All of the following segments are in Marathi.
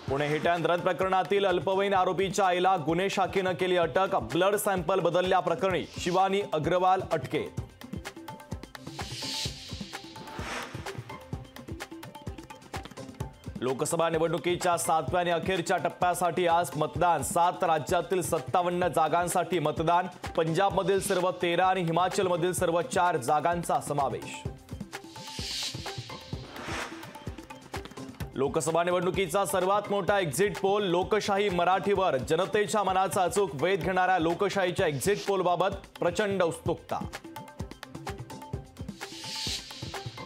पुणे हिट अँड रन प्रकरणातील अल्पवयीन आरोपीच्या आईला गुन्हे शाखेनं केली अटक। ब्लड सॅम्पल बदलल्या प्रकरणी शिवानी अग्रवाल अटकेत। लोकसभा निवडणुकीच्या 7व्या आणि अखेरच्या टप्प्यासाठी आज मतदान। 7 राज्यातील 57 जागांसाठी मतदान। पंजाबमधील सर्व 13 आणि हिमाचलमधील सर्व 4 जागांचा समावेश। लोकसभा निवडणुकीचा सर्वात मोठा एक्झिट पोल लोकशाही मराठीवर। जनतेच्या मनाचा अचूक वेध घेणाऱ्या लोकशाहीच्या एक्झिट पोलबाबत प्रचंड उत्सुकता।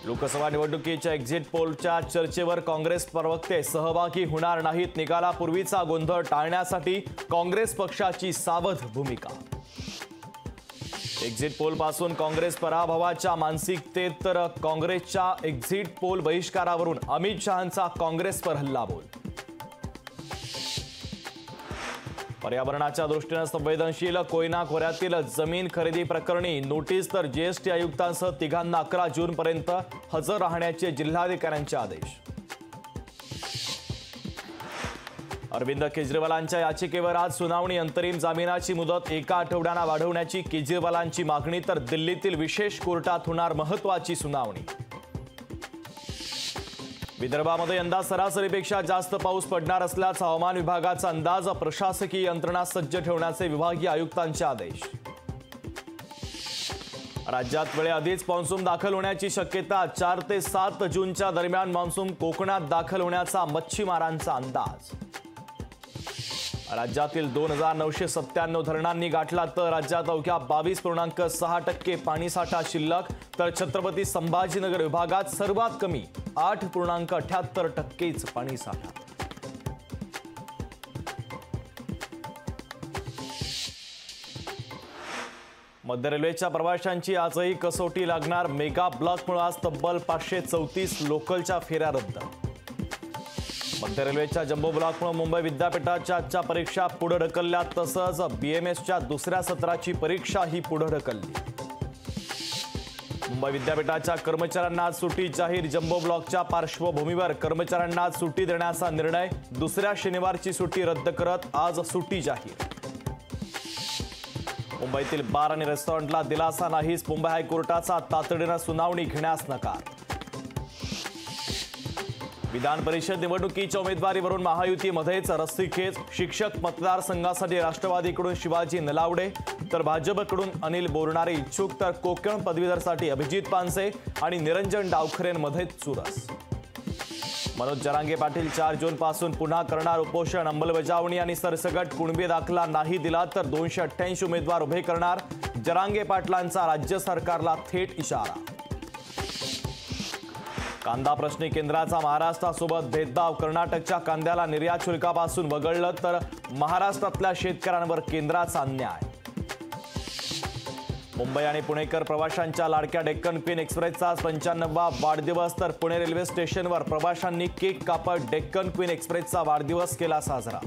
लोकसभा निवडणुकीच्या एक्झिट पोलच्या चर्चेवर काँग्रेस प्रवक्ते सहभागी होणार नाहीत। निकालापूर्वीचा गोंधळ टाळण्यासाठी काँग्रेस पक्षाची सावध भूमिका। एक्झिट पोलपासून काँग्रेस पराभवाच्या मानसिकतेत तर काँग्रेसच्या एक्झिट पोल बहिष्कारावरून अमित शहांचा काँग्रेसवर हल्लाबोल। पर्यावरणाच्या दृष्टीने संवेदनशील कोयना खोऱ्यातील जमीन खरेदी प्रकरणी नोटीस तर जीएसटी आयुक्तांसह तिघांना 11 जूनपर्यंत हजर राहण्याचे जिल्हाधिकाऱ्यांचे आदेश। अरविंद केजरीवालांच्या याचिकेवर आज सुनावणी। अंतरिम जामिनाची मुदत 1 आठवड्याने वाढवण्याची केजरीवालांची मागणी, तर दिल्लीतील विशेष कोर्टात होणार महत्त्वाची सुनावणी। विदर्भामध्ये यंदा सरासरीपेक्षा जास्त पाऊस पडणार असल्याचा हवामान विभागाचा अंदाज। प्रशासकीय यंत्रणा सज्ज ठेवण्याचे विभागीय आयुक्तांचे आदेश। राज्यात वेळेआधीच मान्सून दाखल होण्याची शक्यता। 4 ते 7 जूनच्या दरम्यान मान्सून कोकणात दाखल होण्याचा मच्छीमारांचा अंदाज। राज्यातील 2997 धरणांनी गाठला तर राज्यात अवघ्या 22.6% पाणीसाठा शिल्लक, तर छत्रपती संभाजीनगर विभागात सर्वात कमी 8.78% पाणीसाठा। मध्य रेल्वेच्या प्रवाशांची आजही कसोटी लागणार। मेगा ब्लॉकमुळे आज तब्बल 534 लोकलच्या फेऱ्या रद्द। मध्य रेल्वेच्या जम्बो ब्लॉकमुळे मुंबई विद्यापीठाच्या आजच्या परीक्षा पुढे ढकलल्या, तसंच बीएमएसच्या दुसऱ्या सत्राची परीक्षा ही पुढे ढकलली। मुंबई विद्यापीठाच्या कर्मचाऱ्यांना आज सुट्टी जाहीर। जम्बो ब्लॉकच्या पार्श्वभूमीवर कर्मचाऱ्यांना आज सुट्टी देण्याचा निर्णय। दुसऱ्या शनिवारची सुट्टी रद्द करत आज सुट्टी जाहीर। मुंबईतील बार आणि रेस्टॉरंटला दिलासा नाहीच। मुंबई हायकोर्टाचा तातडीने सुनावणी घेण्यास नकार। विधान परिषद निवडणुकीच्या उमेदवारीवरून महायुतीमध्येच रस्सीखेच। शिक्षक मतदारसंघासाठी राष्ट्रवादीकडून शिवाजी नलावडे तर भाजपकडून अनिल बोरणारे इच्छुक, तर कोकण पदवीधरसाठी अभिजित पानसे आणि निरंजन डावखरेंमध्ये चुरस। मनोज जरांगे पाटील 4 जूनपासून पुन्हा करणार उपोषण। अंमलबजावणी आणि सरसकट कुणबी दाखला नाही दिला तर 288 उमेदवार उभे करणार। जरांगे पाटलांचा राज्य सरकारला थेट इशारा। कांदा प्रश्नी केंद्राचा महाराष्ट्रासोबत भेदभाव। कर्नाटकच्या कांद्याला निर्यात शुल्कापासून वगळलं तर महाराष्ट्रातल्या शेतकऱ्यांवर केंद्राचा अन्याय। मुंबई आणि पुणेकर प्रवाशांच्या लाडक्या डेक्कन क्वीन एक्सप्रेसचा 95वा वाढदिवस, तर पुणे रेल्वे स्टेशनवर प्रवाशांनी केक कापत डेक्कन क्वीन एक्सप्रेसचा वाढदिवस केला साजरा।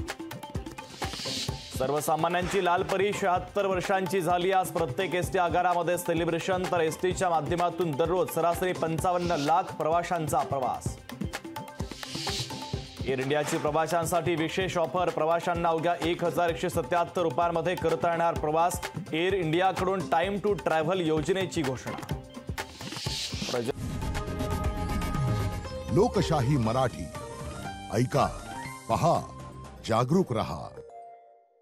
सर्वसामान्यांची लालपरी 76 वर्षांची झाली। आज प्रत्येक एसटी आगारामध्ये सेलिब्रेशन, तर एसटीच्या माध्यमातून दररोज सरासरी 55 लाख प्रवाशांचा प्रवास। एअर इंडियाची प्रवाशांसाठी विशेष ऑफर। प्रवाशांना अवघ्या 1177 रुपयांमध्ये करता येणार प्रवास। एअर इंडियाकडून टाइम टू ट्रॅव्हल योजनेची घोषणा। लोकशाही मराठी ऐका, पहा, जागरूक रहा।